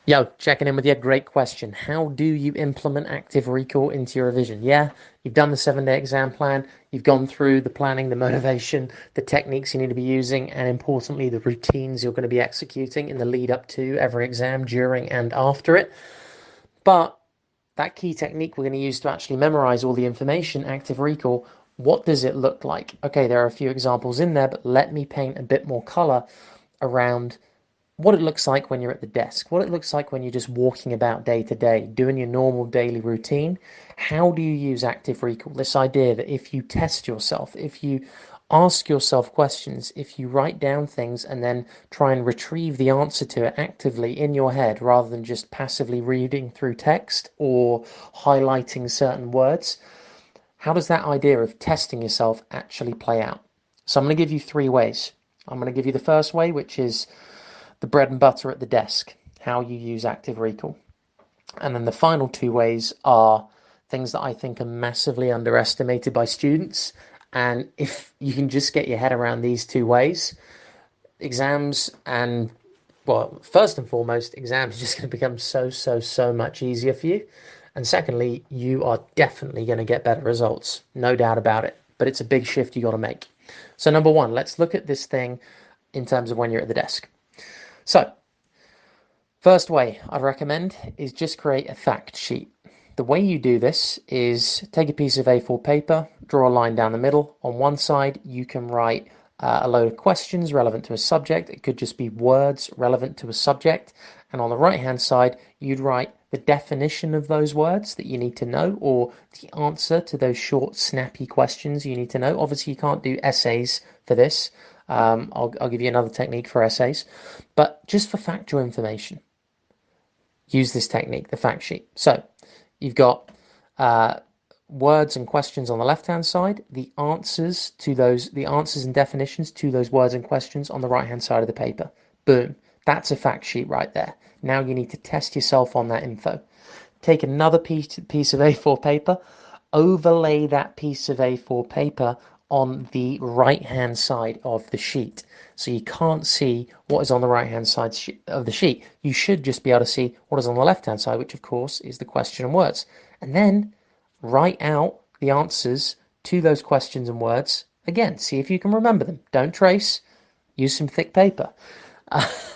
Yo, checking in with you. Great question. How do you implement active recall into your revision? Yeah, you've done the 7 day exam plan. You've gone through the planning, the motivation, the techniques you need to be using, and importantly, the routines you're going to be executing in the lead up to every exam, during and after it. But that key technique we're going to use to actually memorize all the information, active recall, what does it look like? Okay, there are a few examples in there, but let me paint a bit more color around what it looks like when you're at the desk, what it looks like when you're just walking about day to day, doing your normal daily routine. How do you use active recall? This idea that if you test yourself, if you ask yourself questions, if you write down things and then try and retrieve the answer to it actively in your head rather than just passively reading through text or highlighting certain words, how does that idea of testing yourself actually play out? So I'm going to give you three ways. I'm going to give you the first way, which is the bread and butter at the desk, how you use active recall. And then the final two ways are things that I think are massively underestimated by students. And if you can just get your head around these two ways, exams and, well, first and foremost, exams are just going to become so much easier for you. And secondly, you are definitely going to get better results, no doubt about it. But it's a big shift you got to make. So, number one, let's look at this thing in terms of when you're at the desk. So, first way I'd recommend is just create a fact sheet. The way you do this is take a piece of A4 paper, draw a line down the middle. On one side, you can write a load of questions relevant to a subject. It could just be words relevant to a subject. And on the right-hand side, you'd write the definition of those words that you need to know, or the answer to those short, snappy questions you need to know. Obviously, you can't do essays for this. I'll give you another technique for essays. But just for factual information, use this technique, the fact sheet. So you've got uh, words and questions on the left-hand side, the answers and definitions to those words and questions on the right-hand side of the paper. Boom. That's a fact sheet right there. Now you need to test yourself on that info. Take another piece of A4 paper, overlay that piece of A4 paper on the right hand side of the sheet. So you can't see what is on the right hand side of the sheet. You should just be able to see what is on the left hand side, which of course is the question and words. And then write out the answers to those questions and words. Again, see if you can remember them. Don't trace, use some thick paper.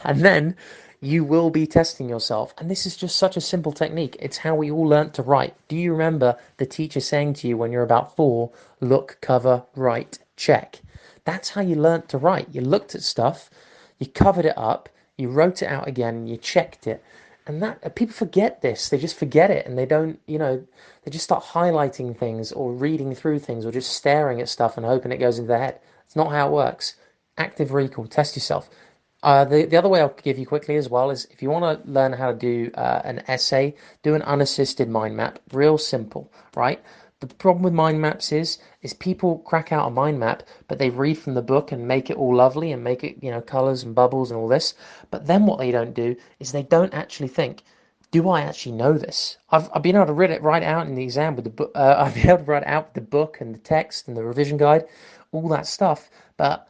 And then you will be testing yourself. And this is just such a simple technique. It's how we all learnt to write. Do you remember the teacher saying to you when you're about 4, look, cover, write, check? That's how you learnt to write. You looked at stuff, you covered it up, you wrote it out again, and you checked it. And that people forget this. They just forget it and they don't, they just start highlighting things or reading through things or just staring at stuff and hoping it goes into their head. It's not how it works. Active recall, test yourself. The other way I'll give you quickly as well is if you want to learn how to do an essay, do an unassisted mind map. Real simple, right? The problem with mind maps is people crack out a mind map, but they read from the book and make it all lovely and make it, colors and bubbles and all this. But then what they don't do is they don't actually think, do I actually know this? I've been able to read it right out in the exam with the book. I've been able to write it out with the book and the text and the revision guide, all that stuff. But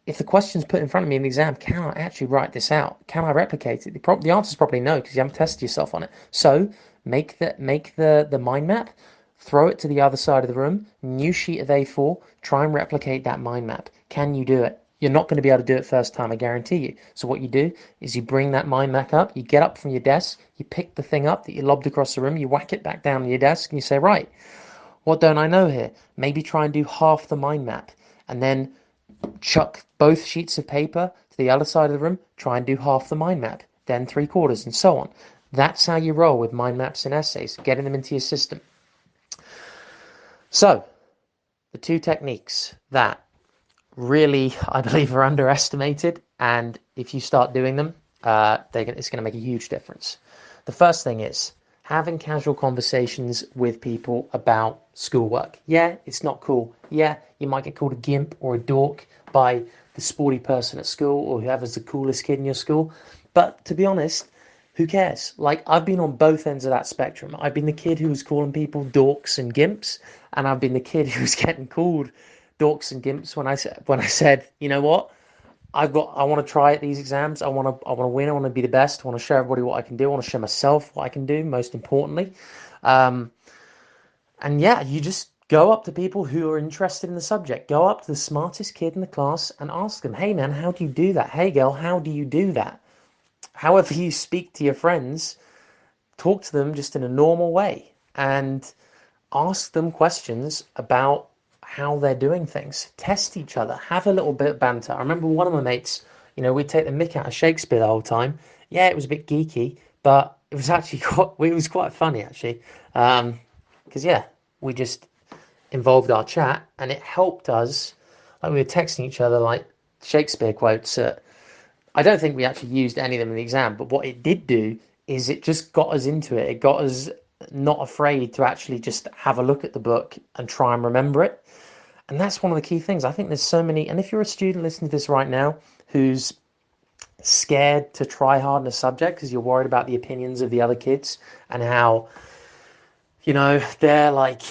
if the question's put in front of me in the exam, can I actually write this out? Can I replicate it? The answer is probably no because you haven't tested yourself on it. So make the mind map, throw it to the other side of the room, new sheet of A4, try and replicate that mind map. Can you do it? You're not going to be able to do it first time, I guarantee you. So what you do is you bring that mind map up, you get up from your desk, you pick the thing up that you lobbed across the room, you whack it back down on your desk, and you say, right, what don't I know here? Maybe try and do half the mind map, and then chuck both sheets of paper to the other side of the room, try and do half the mind map, then three quarters, and so on. That's how you roll with mind maps and essays, getting them into your system. So, the two techniques that really, I believe, are underestimated, and if you start doing them, it's going to make a huge difference. The first thing is having casual conversations with people about schoolwork. Yeah, it's not cool. Yeah, you might get called a gimp or a dork by the sporty person at school or whoever's the coolest kid in your school. But to be honest, who cares? Like, I've been on both ends of that spectrum. I've been the kid who was calling people dorks and gimps, and I've been the kid who was getting called dorks and gimps when I said, you know what? I want to try at these exams. I want to win. I want to be the best. I want to show everybody what I can do. I want to show myself what I can do, most importantly. Um, and yeah, you just go up to people who are interested in the subject. Go up to the smartest kid in the class and ask them, hey man, how do you do that? Hey girl, how do you do that? However you speak to your friends, talk to them just in a normal way and ask them questions about how they're doing things. Test each other. Have a little bit of banter. I remember one of my mates, we'd take the mick out of Shakespeare the whole time. Yeah, it was a bit geeky, but it was actually quite funny actually. Because yeah, we just involved our chat and it helped us. Like we were texting each other like Shakespeare quotes. I don't think we actually used any of them in the exam, but what it did do is it just got us into it. It got us not afraid to actually just have a look at the book and try and remember it. And that's one of the key things. I think there's so many, and if you're a student listening to this right now who's scared to try hard in a subject because you're worried about the opinions of the other kids and how, they're like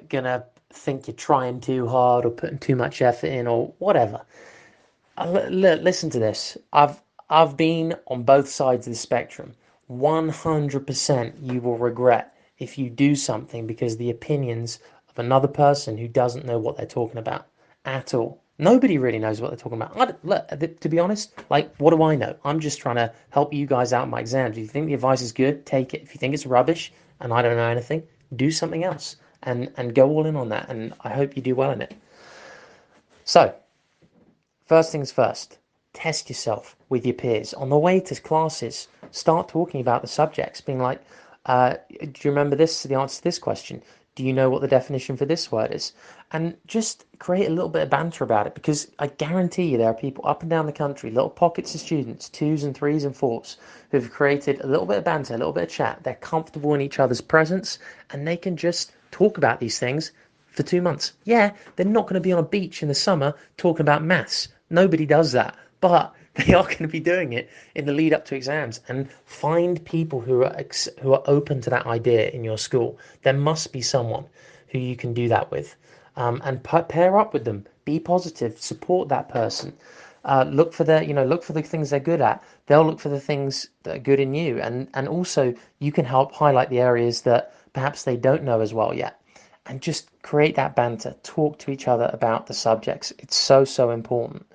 gonna think you're trying too hard or putting too much effort in or whatever. Listen to this. I've been on both sides of the spectrum. 100% you will regret if you do something because the opinions of another person who doesn't know what they're talking about at all. Nobody really knows what they're talking about. Look, to be honest, like, what do I know? I'm just trying to help you guys out in my exams. If you think the advice is good, take it. If you think it's rubbish and I don't know anything, do something else and go all in on that. And I hope you do well in it. So, first things first, test yourself with your peers. On the way to classes, start talking about the subjects, being like, do you remember the answer to this question? Do you know what the definition for this word is? And just create a little bit of banter about it because I guarantee you there are people up and down the country, little pockets of students, twos and threes and fours, who've created a little bit of banter, a little bit of chat. They're comfortable in each other's presence and they can just talk about these things for 2 months. Yeah, they're not going to be on a beach in the summer talking about maths. Nobody does that, but they are going to be doing it in the lead up to exams. And find people who are open to that idea in your school. There must be someone who you can do that with, and pair up with them. Be positive. Support that person. Look for the things they're good at. They'll look for the things that are good in you, and also you can help highlight the areas that perhaps they don't know as well yet and just create that banter. Talk to each other about the subjects. It's so, so important.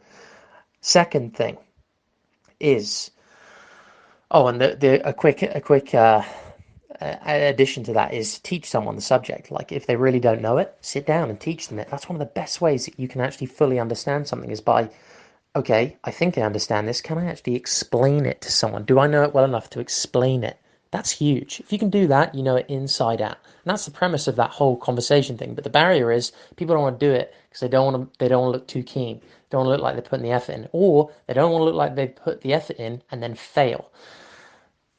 Second thing is, and a quick addition to that is teach someone the subject. Like if they really don't know it, sit down and teach them it. That's one of the best ways that you can actually fully understand something is by, okay, I think I understand this. Can I actually explain it to someone? Do I know it well enough to explain it? That's huge. If you can do that, you know it inside out. And that's the premise of that whole conversation thing. But the barrier is people don't want to do it because they don't want to look too keen. They don't want to look like they're putting the effort in. Or they don't want to look like they've put the effort in and then fail.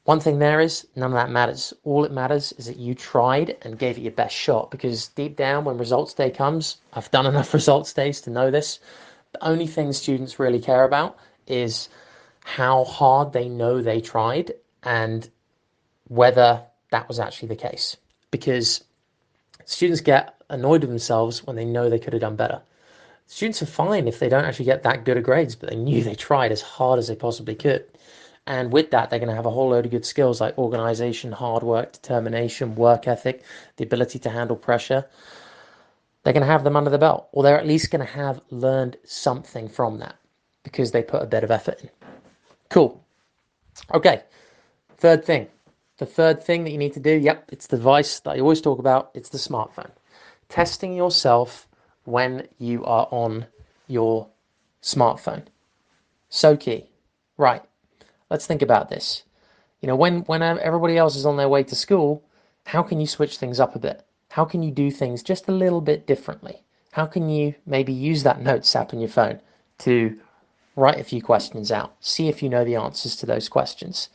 One thing there is, none of that matters. All it matters is that you tried and gave it your best shot because deep down, when results day comes, I've done enough results days to know this, the only thing students really care about is how hard they know they tried and whether that was actually the case. Because students get annoyed with themselves when they know they could have done better. Students are fine if they don't actually get that good of grades, but they knew they tried as hard as they possibly could. And with that, they're going to have a whole load of good skills like organization, hard work, determination, work ethic, the ability to handle pressure. They're going to have them under the belt, or they're at least going to have learned something from that because they put a bit of effort in. Cool. Okay. Third thing. The third thing that you need to do, it's the device that I always talk about. It's the smartphone. Testing yourself when you are on your smartphone. So key. Right. Let's think about this. When everybody else is on their way to school, how can you switch things up a bit? How can you do things just a little bit differently? How can you maybe use that notes app on your phone to write a few questions out, see if you know the answers to those questions?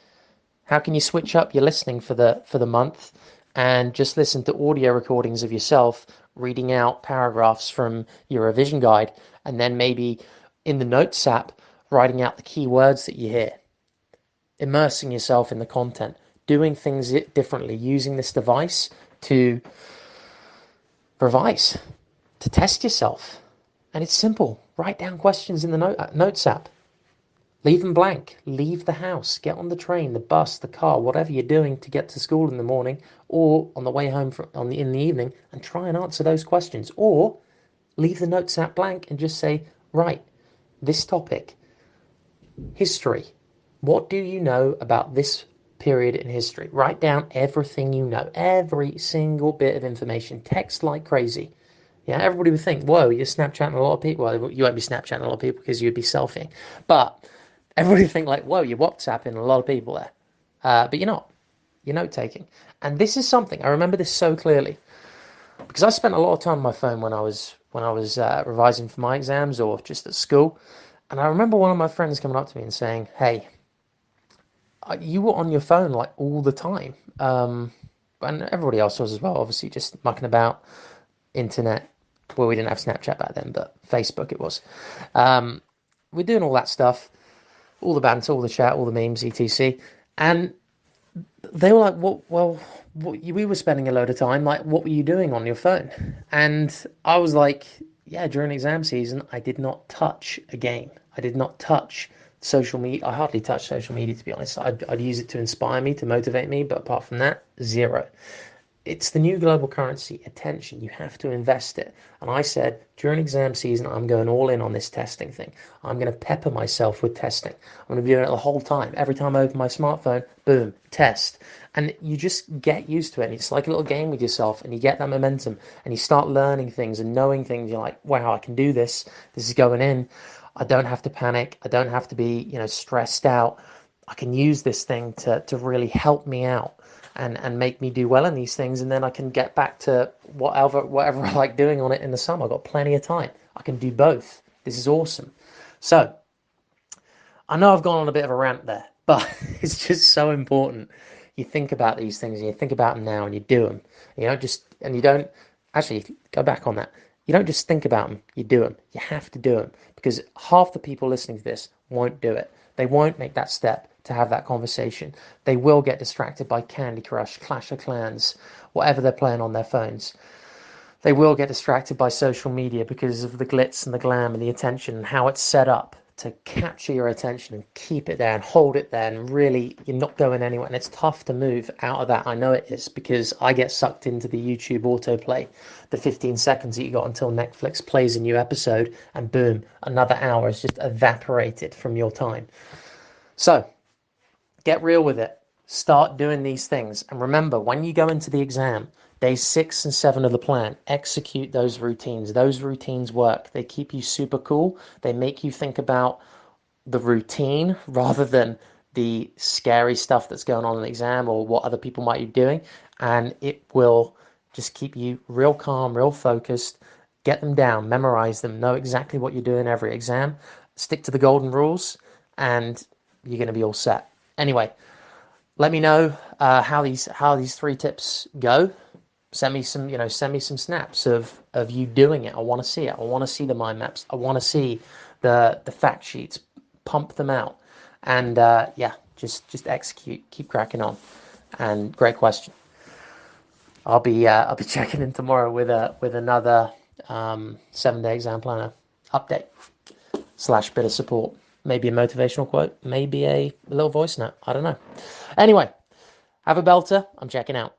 How can you switch up your listening for the month and just listen to audio recordings of yourself reading out paragraphs from your revision guide and then maybe in the notes app writing out the key words that you hear? Immersing yourself in the content, doing things differently, using this device to revise, to test yourself. And it's simple. Write down questions in the notes app. Leave them blank. Leave the house. Get on the train, the bus, the car, whatever you're doing to get to school in the morning or on the way home in the evening, and try and answer those questions. Or leave the notes app blank and just say, right, this topic, history. What do you know about this period in history? Write down everything you know, every single bit of information. Text like crazy. Yeah, everybody would think, whoa, you're Snapchatting a lot of people. Well, you won't be Snapchatting a lot of people because you'd be selfieing. But everybody would think like, whoa, you're WhatsApping a lot of people there. But you're not. You're note taking. And this is something, I remember this so clearly because I spent a lot of time on my phone when I was revising for my exams or just at school. And I remember one of my friends coming up to me and saying, hey, you were on your phone like all the time. And everybody else was as well, obviously just mucking about, internet. Well, we didn't have Snapchat back then, but Facebook it was. We're doing all that stuff, all the banter, all the chat, all the memes, etc. And they were like, we were spending a load of time. Like, what were you doing on your phone? And I was like, yeah, during exam season, I did not touch a game. I did not touch social media. I hardly touch social media, to be honest. I'd use it to inspire me, to motivate me, but apart from that, zero. It's the new global currency, attention. You have to invest it. And I said, during exam season, I'm going all in on this testing thing. I'm going to pepper myself with testing. I'm going to be doing it the whole time. Every time I open my smartphone, boom, test. And you just get used to it. And it's like a little game with yourself, and you get that momentum, and you start learning things and knowing things. You're like, wow, I can do this. This is going in. I don't have to panic. I don't have to be, stressed out. I can use this thing to really help me out and make me do well in these things, and then I can get back to whatever I like doing on it in the summer. I've got plenty of time. I can do both. This is awesome. So I know I've gone on a bit of a rant there, but it's just so important. You think about these things and you think about them now and you do them. You don't actually go back on that. You don't just think about them, you do them. You have to do them because half the people listening to this won't do it. They won't make that step to have that conversation. They will get distracted by Candy Crush, Clash of Clans, whatever they're playing on their phones. They will get distracted by social media because of the glitz and the glam and the attention and how it's set up to capture your attention and keep it there and hold it there, and really you're not going anywhere, and it's tough to move out of that. I know it is because I get sucked into the YouTube autoplay, the 15 seconds that you got until Netflix plays a new episode, and boom, another hour is just evaporated from your time. So get real with it. Start doing these things. And remember, when you go into the exam, days 6 and 7 of the plan, execute those routines. Those routines work. They keep you super cool. They make you think about the routine rather than the scary stuff that's going on in the exam or what other people might be doing. And it will just keep you real calm, real focused. Get them down, memorize them, know exactly what you're doing every exam. Stick to the golden rules, and you're going to be all set. Anyway, let me know how these 3 tips go. Send me some snaps of you doing it. I want to see it. I want to see the mind maps. I want to see the fact sheets. Pump them out, and just execute. Keep cracking on. And great question. I'll be checking in tomorrow with another 7-day exam planner update / bit of support. Maybe a motivational quote. Maybe a little voice note. I don't know. Anyway, have a belter. I'm checking out.